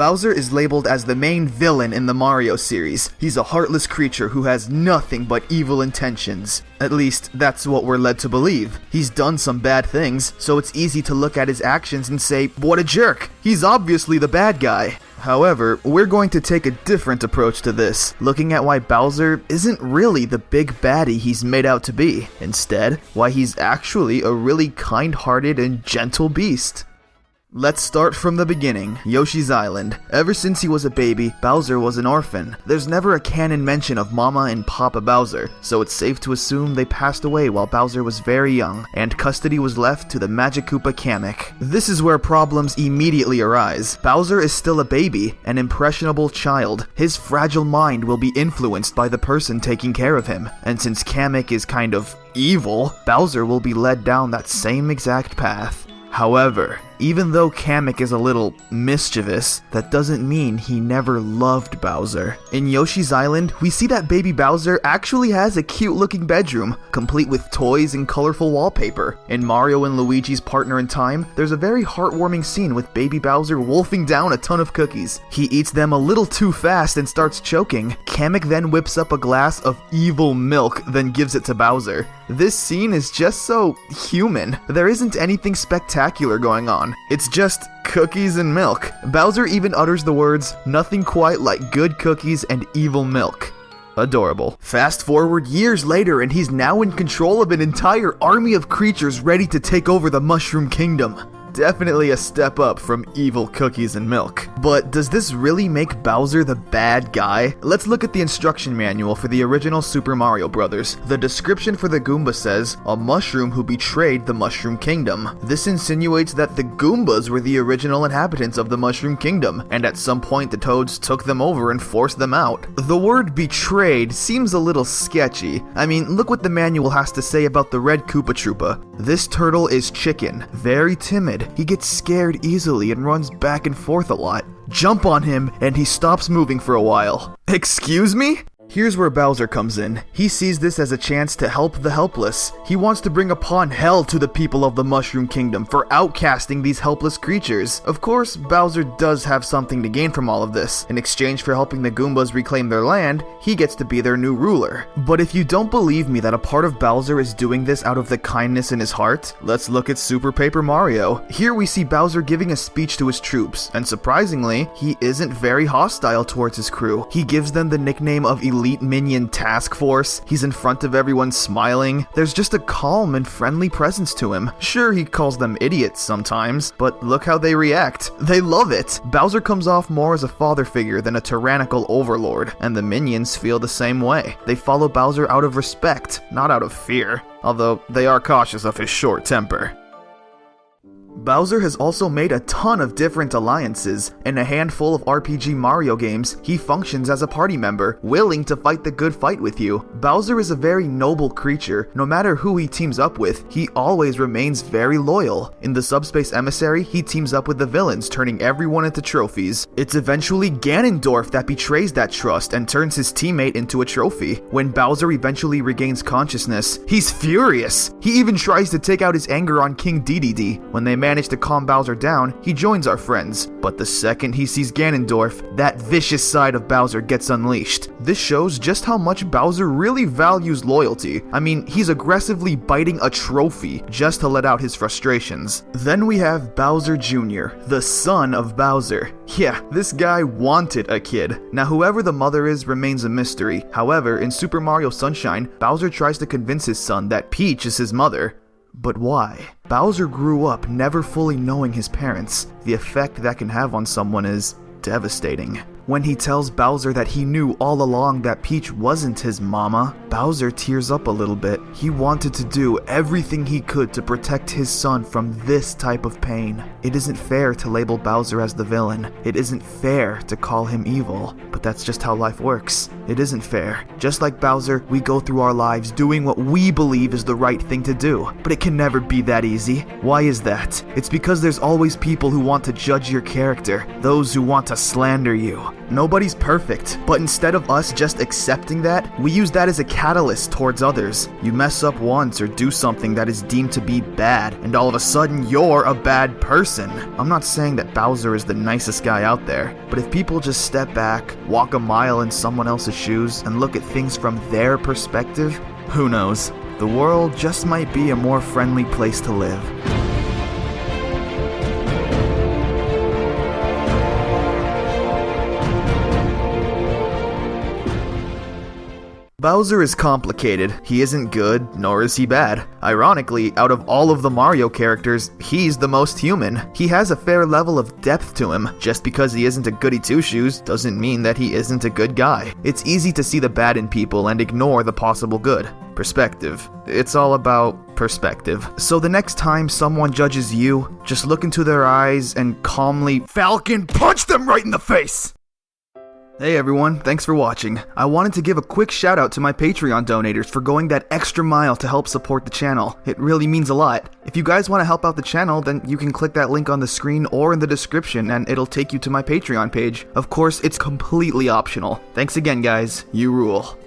Bowser is labeled as the main villain in the Mario series. He's a heartless creature who has nothing but evil intentions. At least, that's what we're led to believe. He's done some bad things, so it's easy to look at his actions and say, what a jerk! He's obviously the bad guy. However, we're going to take a different approach to this, looking at why Bowser isn't really the big baddie he's made out to be. Instead, why he's actually a really kind-hearted and gentle beast. Let's start from the beginning, Yoshi's Island. Ever since he was a baby, Bowser was an orphan. There's never a canon mention of Mama and Papa Bowser, so it's safe to assume they passed away while Bowser was very young, and custody was left to the Magic Koopa Kamek. This is where problems immediately arise. Bowser is still a baby, an impressionable child. His fragile mind will be influenced by the person taking care of him, and since Kamek is kind of evil, Bowser will be led down that same exact path. However, even though Kamek is a little mischievous, that doesn't mean he never loved Bowser. In Yoshi's Island, we see that baby Bowser actually has a cute looking bedroom, complete with toys and colorful wallpaper. In Mario and Luigi's Partner in Time, there's a very heartwarming scene with baby Bowser wolfing down a ton of cookies. He eats them a little too fast and starts choking. Kamek then whips up a glass of evil milk, then gives it to Bowser. This scene is just so human. There isn't anything spectacular going on. It's just cookies and milk. Bowser even utters the words, "Nothing quite like good cookies and evil milk." Adorable. Fast forward years later and he's now in control of an entire army of creatures ready to take over the Mushroom Kingdom. Definitely a step up from evil cookies and milk. But does this really make Bowser the bad guy? Let's look at the instruction manual for the original Super Mario Bros. The description for the Goomba says, a mushroom who betrayed the Mushroom Kingdom. This insinuates that the Goombas were the original inhabitants of the Mushroom Kingdom, and at some point the Toads took them over and forced them out. The word betrayed seems a little sketchy. I mean, look what the manual has to say about the red Koopa Troopa. This turtle is chicken, very timid. He gets scared easily and runs back and forth a lot. Jump on him and he stops moving for a while. Excuse me? Here's where Bowser comes in. He sees this as a chance to help the helpless. He wants to bring upon hell to the people of the Mushroom Kingdom for outcasting these helpless creatures. Of course, Bowser does have something to gain from all of this. In exchange for helping the Goombas reclaim their land, he gets to be their new ruler. But if you don't believe me that a part of Bowser is doing this out of the kindness in his heart, let's look at Super Paper Mario. Here we see Bowser giving a speech to his troops, and surprisingly, he isn't very hostile towards his crew. He gives them the nickname of Elite Minion Task Force. He's in front of everyone smiling. There's just a calm and friendly presence to him. Sure, he calls them idiots sometimes, but look how they react. They love it. Bowser comes off more as a father figure than a tyrannical overlord, and the minions feel the same way. They follow Bowser out of respect, not out of fear, although they are cautious of his short temper. Bowser has also made a ton of different alliances. In a handful of RPG Mario games, he functions as a party member, willing to fight the good fight with you. Bowser is a very noble creature. No matter who he teams up with, he always remains very loyal. In the Subspace Emissary, he teams up with the villains, turning everyone into trophies. It's eventually Ganondorf that betrays that trust and turns his teammate into a trophy. When Bowser eventually regains consciousness, he's furious. He even tries to take out his anger on King Dedede. When they manage to calm Bowser down, he joins our friends. But the second he sees Ganondorf, that vicious side of Bowser gets unleashed. This shows just how much Bowser really values loyalty. I mean, he's aggressively biting a trophy just to let out his frustrations. Then we have Bowser Jr., the son of Bowser. Yeah, this guy wanted a kid. Now whoever the mother is remains a mystery. However, in Super Mario Sunshine, Bowser tries to convince his son that Peach is his mother. But why? Bowser grew up never fully knowing his parents. The effect that can have on someone is devastating. When he tells Bowser that he knew all along that Peach wasn't his mama, Bowser tears up a little bit. He wanted to do everything he could to protect his son from this type of pain. It isn't fair to label Bowser as the villain. It isn't fair to call him evil. But that's just how life works. It isn't fair. Just like Bowser, we go through our lives doing what we believe is the right thing to do. But it can never be that easy. Why is that? It's because there's always people who want to judge your character. Those who want to slander you. Nobody's perfect, but instead of us just accepting that, we use that as a catalyst towards others. You mess up once or do something that is deemed to be bad, and all of a sudden you're a bad person. I'm not saying that Bowser is the nicest guy out there, but if people just step back, walk a mile in someone else's shoes, and look at things from their perspective, who knows? The world just might be a more friendly place to live. Bowser is complicated. He isn't good, nor is he bad. Ironically, out of all of the Mario characters, he's the most human. He has a fair level of depth to him. Just because he isn't a goody two-shoes doesn't mean that he isn't a good guy. It's easy to see the bad in people and ignore the possible good. Perspective. It's all about perspective. So the next time someone judges you, just look into their eyes and calmly Falcon punch them right in the face! Hey everyone, thanks for watching. I wanted to give a quick shout out to my Patreon donators for going that extra mile to help support the channel. It really means a lot. If you guys want to help out the channel, then you can click that link on the screen or in the description and it'll take you to my Patreon page. Of course, it's completely optional. Thanks again guys, you rule.